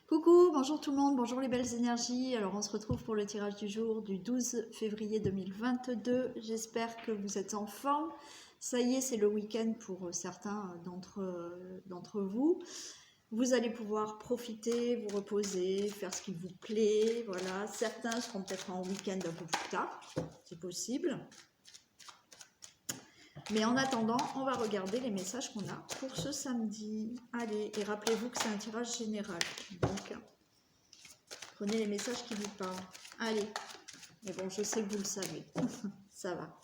Coucou, bonjour tout le monde, bonjour les belles énergies. Alors on se retrouve pour le tirage du jour du 12 février 2022. J'espère que vous êtes en forme. Ça y est, c'est le week-end pour certains d'entre vous. Vous allez pouvoir profiter, vous reposer, faire ce qui vous plaît. Voilà, certains seront peut-être en week-end un peu plus tard, c'est possible. Mais en attendant, on va regarder les messages qu'on a pour ce samedi. Allez, et rappelez-vous que c'est un tirage général. Donc, prenez les messages qui vous parlent. Allez. Mais bon, je sais que vous le savez. Ça va.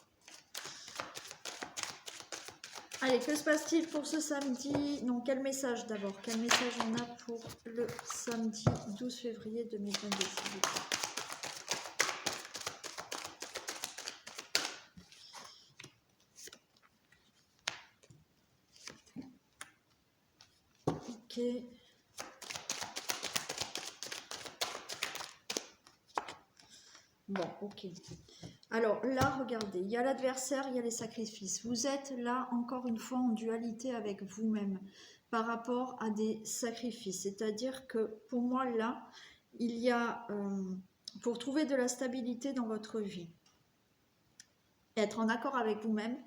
Allez, que se passe-t-il pour ce samedi? Non, quel message d'abord? Quel message on a pour le samedi 12 février 2022, s'il vous plaît? Ok. Bon, ok. Alors là, regardez, il y a l'adversaire, il y a les sacrifices. Vous êtes là, encore une fois, en dualité avec vous-même par rapport à des sacrifices. C'est-à-dire que pour moi, là, il y a, pour trouver de la stabilité dans votre vie, être en accord avec vous-même,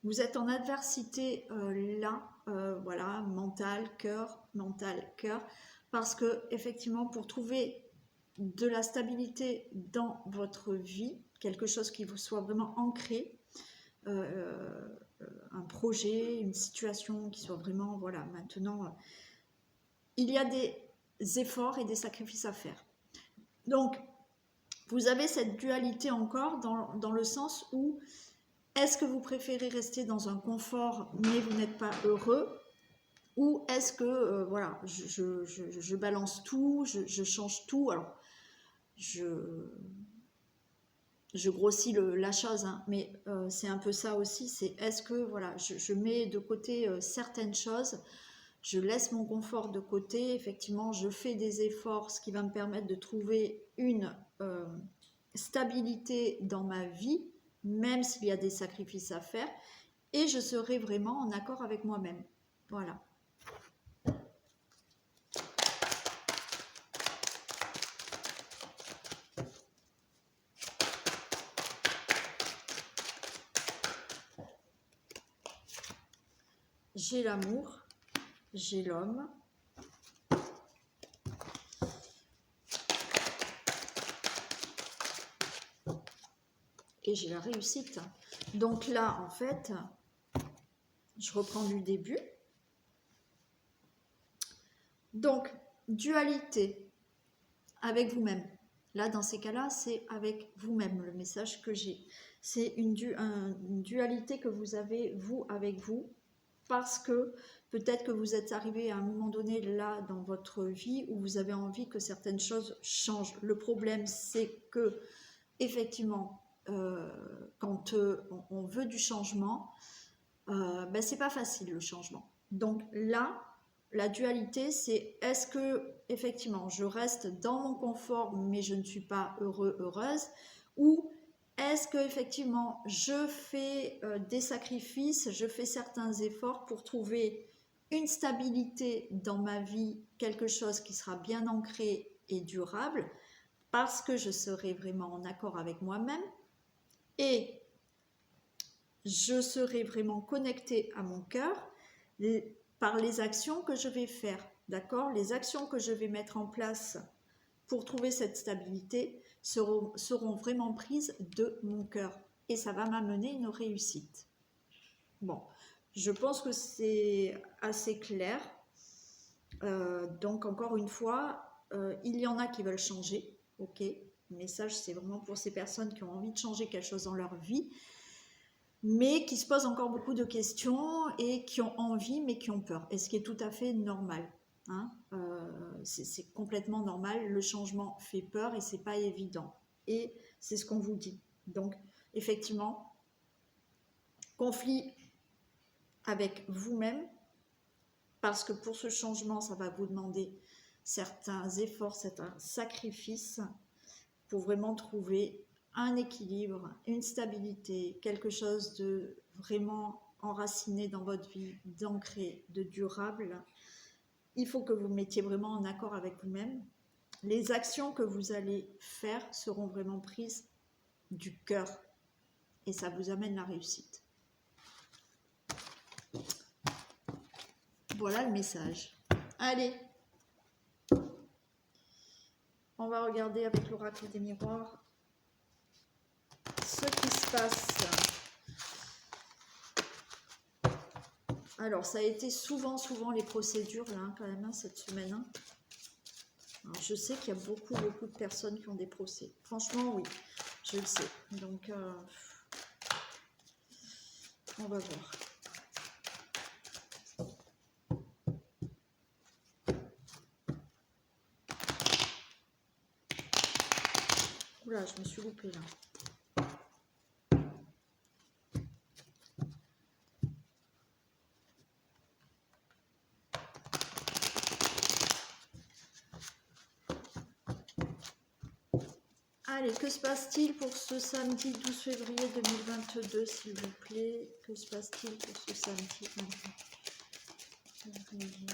vous êtes en adversité là, voilà, mental, cœur, parce que effectivement, pour trouver de la stabilité dans votre vie, quelque chose qui vous soit vraiment ancré, un projet, une situation qui soit vraiment, voilà, maintenant, il y a des efforts et des sacrifices à faire. Donc, vous avez cette dualité encore dans le sens où est-ce que vous préférez rester dans un confort mais vous n'êtes pas heureux, ou est-ce que, voilà, je balance tout, je change tout. Alors, je grossis la chose, hein, mais c'est un peu ça aussi, c'est est-ce que, voilà, je mets de côté certaines choses, je laisse mon confort de côté, effectivement, je fais des efforts, ce qui va me permettre de trouver une stabilité dans ma vie, même s'il y a des sacrifices à faire, et je serai vraiment en accord avec moi-même. Voilà. J'ai l'amour, j'ai l'homme. Et j'ai la réussite. Donc là, en fait, je reprends du début. Donc, dualité avec vous-même. Là, dans ces cas-là, c'est avec vous-même le message que j'ai. C'est une dualité que vous avez, vous, avec vous, parce que peut-être que vous êtes arrivé à un moment donné là dans votre vie où vous avez envie que certaines choses changent. Le problème, c'est que, effectivement, quand on veut du changement, ben, c'est pas facile le changement. Donc là, la dualité, c'est est-ce que effectivement je reste dans mon confort mais je ne suis pas heureux, heureuse, ou est-ce que effectivement je fais des sacrifices, je fais certains efforts pour trouver une stabilité dans ma vie, quelque chose qui sera bien ancré et durable, parce que je serai vraiment en accord avec moi-même et je serai vraiment connectée à mon cœur par les actions que je vais faire, d'accord? Les actions que je vais mettre en place pour trouver cette stabilité seront vraiment prises de mon cœur et ça va m'amener une réussite. Bon, je pense que c'est assez clair. Donc encore une fois, il y en a qui veulent changer, ok? Le message, c'est vraiment pour ces personnes qui ont envie de changer quelque chose dans leur vie, mais qui se posent encore beaucoup de questions et qui ont envie mais qui ont peur, et ce qui est tout à fait normal, hein. C'est complètement normal, le changement fait peur et c'est pas évident, et c'est ce qu'on vous dit. Donc effectivement, conflit avec vous-même, parce que pour ce changement, ça va vous demander certains efforts, certains sacrifices pour vraiment trouver un équilibre, une stabilité, quelque chose de vraiment enraciné dans votre vie, d'ancré, de durable. il faut que vous mettiez vraiment en accord avec vous-même. Les actions que vous allez faire seront vraiment prises du cœur et ça vous amène la réussite. Voilà le message. Allez, on va regarder avec l'oracle des miroirs ce qui se passe. Alors, ça a été souvent les procédures, là, quand même, hein, cette semaine. Hein. Alors, je sais qu'il y a beaucoup de personnes qui ont des procès. Franchement, oui, je le sais. Donc, on va voir. Oula, je me suis loupée, là. Allez, que se passe-t-il pour ce samedi 12 février 2022, s'il vous plaît? Que se passe-t-il pour ce samedi 12 février?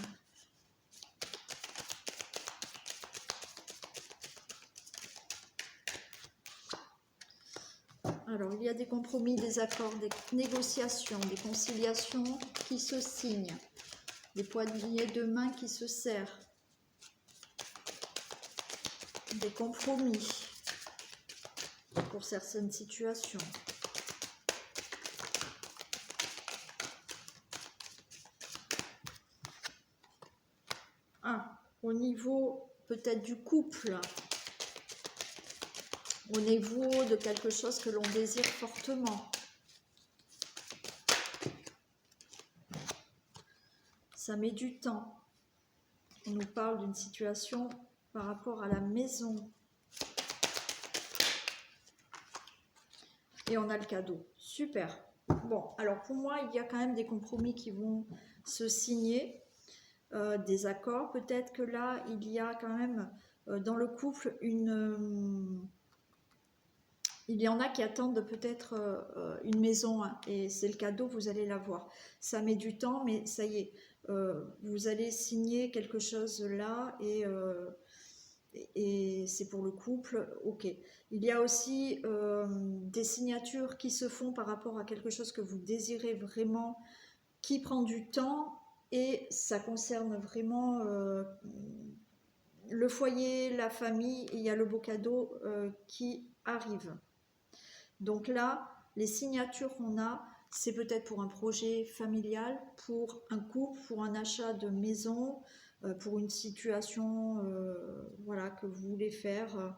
Alors, il y a des compromis, des accords, des négociations, des conciliations qui se signent, des poignées de main qui se serrent, des compromis pour certaines situations. Ah, au niveau peut-être du couple, au niveau de quelque chose que l'on désire fortement. Ça met du temps. On nous parle d'une situation par rapport à la maison. Et on a le cadeau. Super. Bon, alors pour moi, il y a quand même des compromis qui vont se signer, des accords. Peut-être que là, il y a quand même dans le couple il y en a qui attendent peut-être une maison, hein, et c'est le cadeau, vous allez l'avoir. Ça met du temps, mais ça y est, vous allez signer quelque chose là, et c'est pour le couple, ok. Il y a aussi des signatures qui se font par rapport à quelque chose que vous désirez vraiment, qui prend du temps, et ça concerne vraiment le foyer, la famille, et il y a le beau cadeau qui arrive. Donc là, les signatures qu'on a, c'est peut-être pour un projet familial, pour un couple, pour un achat de maison, pour une situation voilà, que vous voulez faire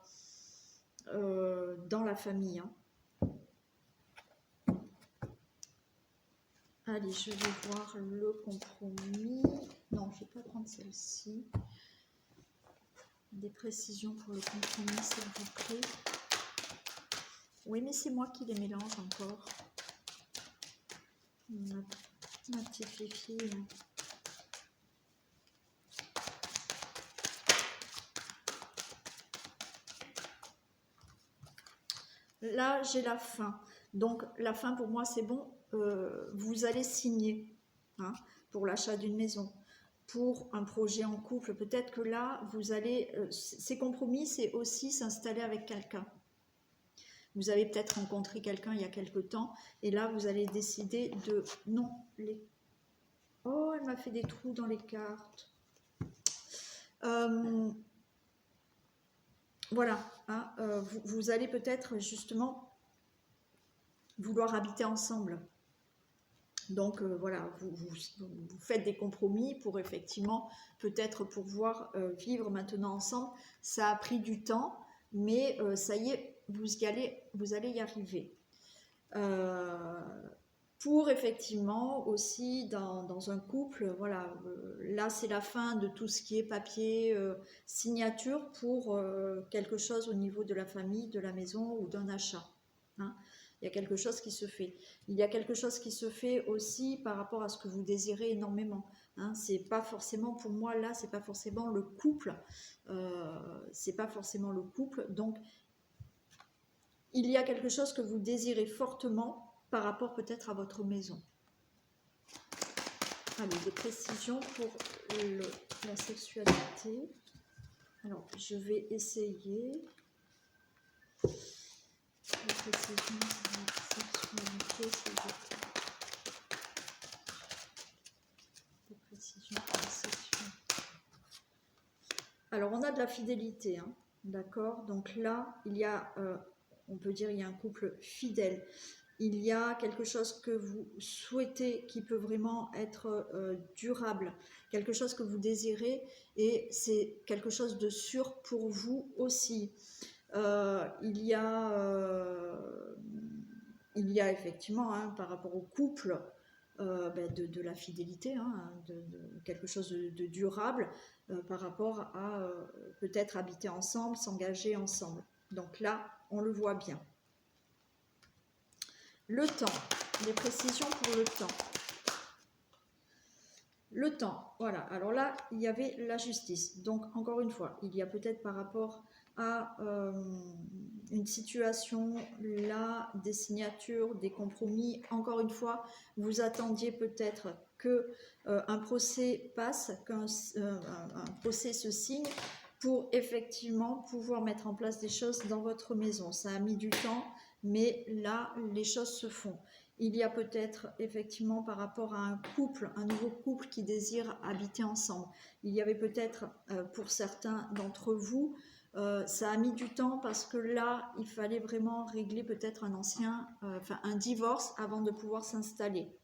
dans la famille. Hein. Allez, je vais voir le compromis. Non, je ne vais pas prendre celle-ci. Des précisions pour le compromis, s'il vous plaît. Oui, mais c'est moi qui les mélange encore. Ma petite fille. Là, j'ai la fin. Donc, la fin, pour moi, c'est bon. Vous allez signer, hein, pour l'achat d'une maison, pour un projet en couple. Peut-être que là, vous allez... ces compromis, c'est aussi s'installer avec quelqu'un. Vous avez peut-être rencontré quelqu'un il y a quelque temps, et là, vous allez décider de... Non, les... Oh, elle m'a fait des trous dans les cartes. Voilà, hein, vous allez peut-être justement vouloir habiter ensemble. Donc voilà, vous faites des compromis pour effectivement peut-être pouvoir vivre maintenant ensemble. Ça a pris du temps, mais ça y est, vous allez y arriver. Pour effectivement aussi dans un couple, voilà, là c'est la fin de tout ce qui est papier, signature pour quelque chose au niveau de la famille, de la maison ou d'un achat. Hein. Il y a quelque chose qui se fait. Il y a quelque chose qui se fait aussi par rapport à ce que vous désirez énormément. Hein. C'est pas forcément, pour moi là, c'est pas forcément le couple. C'est pas forcément le couple. Donc il y a quelque chose que vous désirez fortement par rapport peut-être à votre maison. Allez, des précisions pour la sexualité. Alors, je vais essayer. Les précisions pour la sexualité, s'il vous plaît. Des précisions pour la sexualité. Alors, on a de la fidélité, hein, d'accord? Donc là, il y a, on peut dire, il y a un couple fidèle. Il y a quelque chose que vous souhaitez qui peut vraiment être durable, quelque chose que vous désirez et c'est quelque chose de sûr pour vous aussi. Il y a effectivement, hein, par rapport au couple, de la fidélité, hein, de quelque chose de durable par rapport à peut-être habiter ensemble, s'engager ensemble. Donc là, on le voit bien. Le temps, des précisions pour le temps. Le temps, voilà. Alors là, il y avait la justice. Donc, encore une fois, il y a peut-être par rapport à une situation, là, des signatures, des compromis. Encore une fois, vous attendiez peut-être que un procès passe, qu'un procès se signe pour effectivement pouvoir mettre en place des choses dans votre maison. Ça a mis du temps, mais là, les choses se font. Il y a peut-être effectivement par rapport à un couple, un nouveau couple qui désire habiter ensemble. Il y avait peut-être pour certains d'entre vous, ça a mis du temps parce que là, il fallait vraiment régler peut-être un divorce avant de pouvoir s'installer.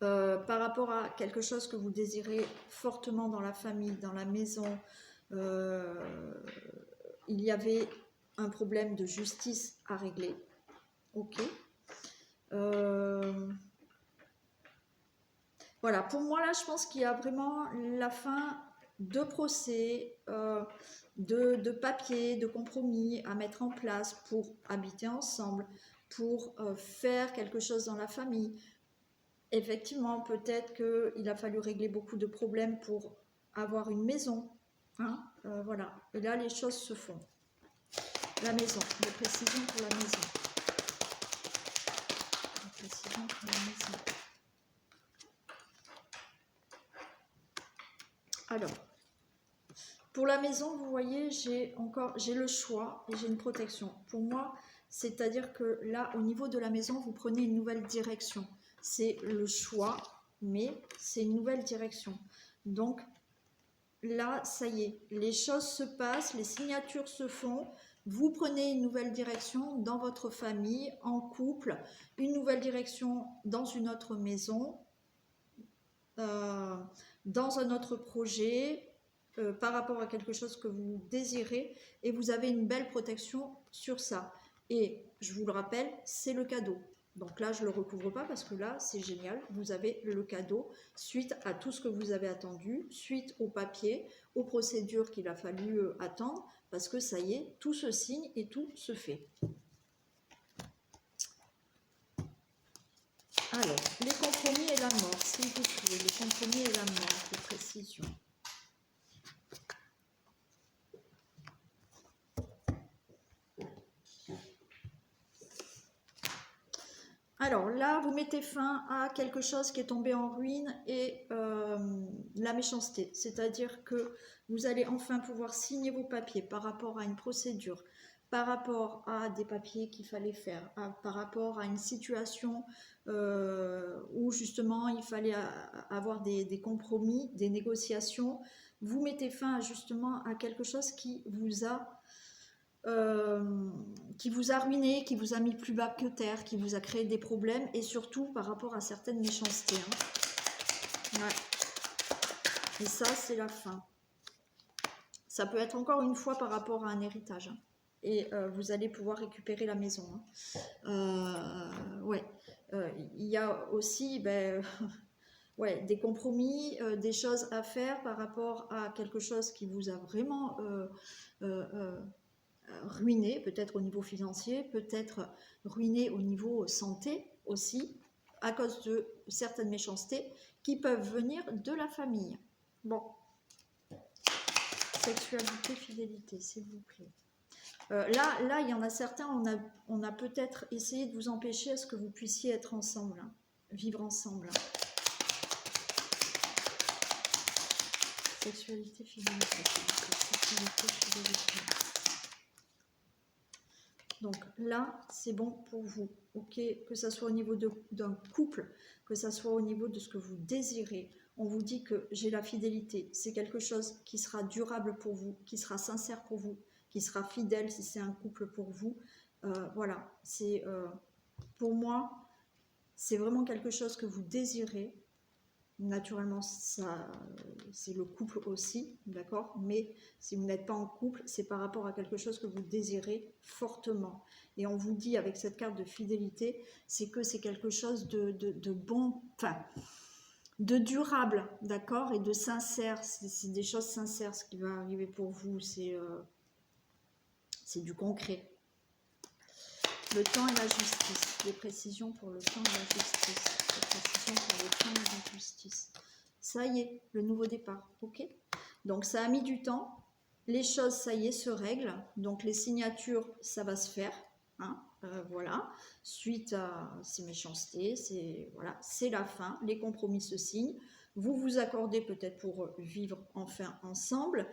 Par rapport à quelque chose que vous désirez fortement dans la famille, dans la maison, il y avait un problème de justice à régler. Ok. Voilà, pour moi là je pense qu'il y a vraiment la fin de procès, de papiers, de compromis à mettre en place pour habiter ensemble, pour faire quelque chose dans la famille. Effectivement, peut-être qu'il a fallu régler beaucoup de problèmes pour avoir une maison, hein, voilà, et là les choses se font. La maison, des précisions pour la maison. Pour la maison. Alors, pour la maison, vous voyez, j'ai le choix et j'ai une protection. Pour moi, c'est-à-dire que là, au niveau de la maison, vous prenez une nouvelle direction. C'est le choix, mais c'est une nouvelle direction. Donc, là, ça y est, les choses se passent, les signatures se font. Vous prenez une nouvelle direction dans votre famille, en couple, une nouvelle direction dans une autre maison, dans un autre projet, par rapport à quelque chose que vous désirez, et vous avez une belle protection sur ça. Et je vous le rappelle, c'est le cadeau. Donc là, je ne le recouvre pas parce que là, c'est génial. Vous avez le cadeau suite à tout ce que vous avez attendu, suite au papier, aux procédures qu'il a fallu attendre, parce que ça y est, tout se signe et tout se fait. Alors, les compromis et la mort, s'il vous plaît, les compromis et la mort, de précision. Alors là, vous mettez fin à quelque chose qui est tombé en ruine et la méchanceté. C'est-à-dire que vous allez enfin pouvoir signer vos papiers par rapport à une procédure, par rapport à des papiers qu'il fallait faire, par rapport à une situation où justement il fallait avoir des compromis, des négociations. Vous mettez fin justement à quelque chose qui vous a ruiné, qui vous a mis plus bas que terre, qui vous a créé des problèmes et surtout par rapport à certaines méchancetés. Hein. Ouais. Et ça, c'est la fin. Ça peut être encore une fois par rapport à un héritage. Hein. Et vous allez pouvoir récupérer la maison. Hein. Ouais. Il y a aussi ouais, des compromis, des choses à faire par rapport à quelque chose qui vous a vraiment ruiné, peut-être au niveau financier, peut-être ruiné au niveau santé aussi, à cause de certaines méchancetés qui peuvent venir de la famille. Bon. Sexualité, fidélité, s'il vous plaît. Là, il y en a certains, on a peut-être essayé de vous empêcher à ce que vous puissiez être ensemble, hein, vivre ensemble. Hein. Sexualité, fidélité. Sexualité, fidélité. Donc là, c'est bon pour vous, ok? Que ça soit au niveau d'un couple, que ça soit au niveau de ce que vous désirez. On vous dit que j'ai la fidélité. C'est quelque chose qui sera durable pour vous, qui sera sincère pour vous, qui sera fidèle si c'est un couple pour vous. Voilà, c'est pour moi, c'est vraiment quelque chose que vous désirez. Naturellement, ça, c'est le couple aussi, d'accord? Mais si vous n'êtes pas en couple, c'est par rapport à quelque chose que vous désirez fortement. Et on vous dit avec cette carte de fidélité, c'est que c'est quelque chose de bon, enfin, de durable, d'accord? Et de sincère. C'est des choses sincères ce qui va arriver pour vous. C'est du concret. Le temps et la justice. Des précisions pour le temps et la justice. Des précisions pour le temps et la justice. Ça y est, le nouveau départ. Ok? Donc ça a mis du temps. Les choses, ça y est, se règlent. Donc les signatures, ça va se faire. Hein, voilà. Suite à ces méchancetés, c'est la fin. Les compromis se signent. Vous vous accordez peut-être pour vivre enfin ensemble.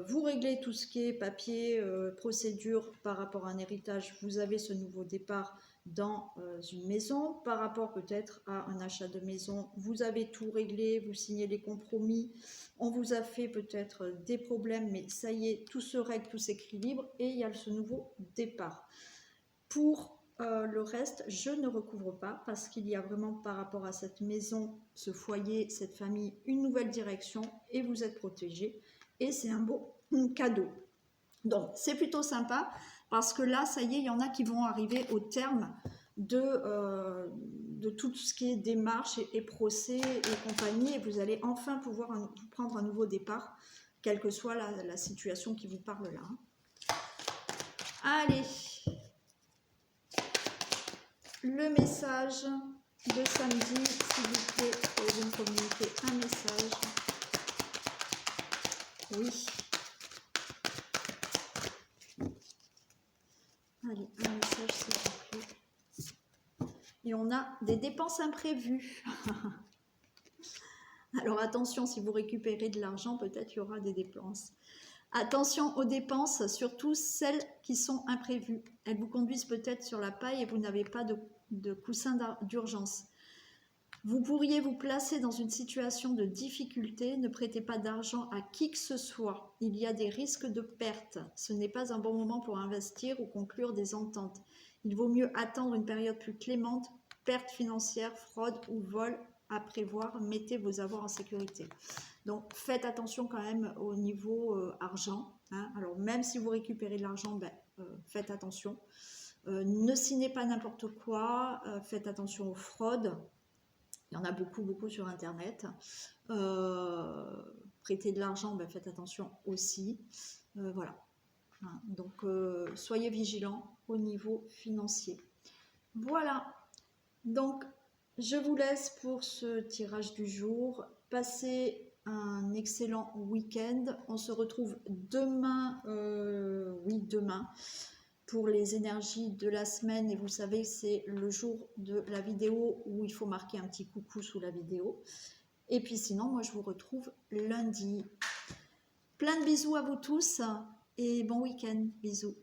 Vous réglez tout ce qui est papier, procédure par rapport à un héritage. Vous avez ce nouveau départ dans une maison. Par rapport peut-être à un achat de maison, vous avez tout réglé, vous signez les compromis. On vous a fait peut-être des problèmes, mais ça y est, tout se règle, tout s'équilibre et il y a ce nouveau départ. Pour le reste, je ne recouvre pas parce qu'il y a vraiment par rapport à cette maison, ce foyer, cette famille, une nouvelle direction et vous êtes protégé. Et c'est un beau cadeau. Donc, c'est plutôt sympa parce que là, ça y est, il y en a qui vont arriver au terme de tout ce qui est démarche et procès et compagnie. Et vous allez enfin pouvoir prendre un nouveau départ, quelle que soit la situation qui vous parle là. Allez, le message de samedi, s'il vous plaît, vous me communiquez un message. Oui. Allez, un message s'il vous plaît. Et on a des dépenses imprévues. Alors attention, si vous récupérez de l'argent, peut-être il y aura des dépenses. Attention aux dépenses, surtout celles qui sont imprévues. Elles vous conduisent peut-être sur la paille et vous n'avez pas de coussin d'urgence. Vous pourriez vous placer dans une situation de difficulté. Ne prêtez pas d'argent à qui que ce soit. Il y a des risques de perte. Ce n'est pas un bon moment pour investir ou conclure des ententes. Il vaut mieux attendre une période plus clémente. Perte financière, fraude ou vol à prévoir. Mettez vos avoirs en sécurité. Donc faites attention quand même au niveau argent. Hein. Alors même si vous récupérez de l'argent, faites attention. Ne signez pas n'importe quoi. Faites attention aux fraudes. Il y en a beaucoup sur Internet. Prêter de l'argent, faites attention aussi. Voilà. Hein, donc, soyez vigilants au niveau financier. Voilà. Donc, je vous laisse pour ce tirage du jour. Passez un excellent week-end. On se retrouve demain. Demain. Pour les énergies de la semaine, et vous savez, c'est le jour de la vidéo où il faut marquer un petit coucou sous la vidéo. Et puis sinon, moi je vous retrouve lundi. Plein de bisous à vous tous et bon week-end. Bisous.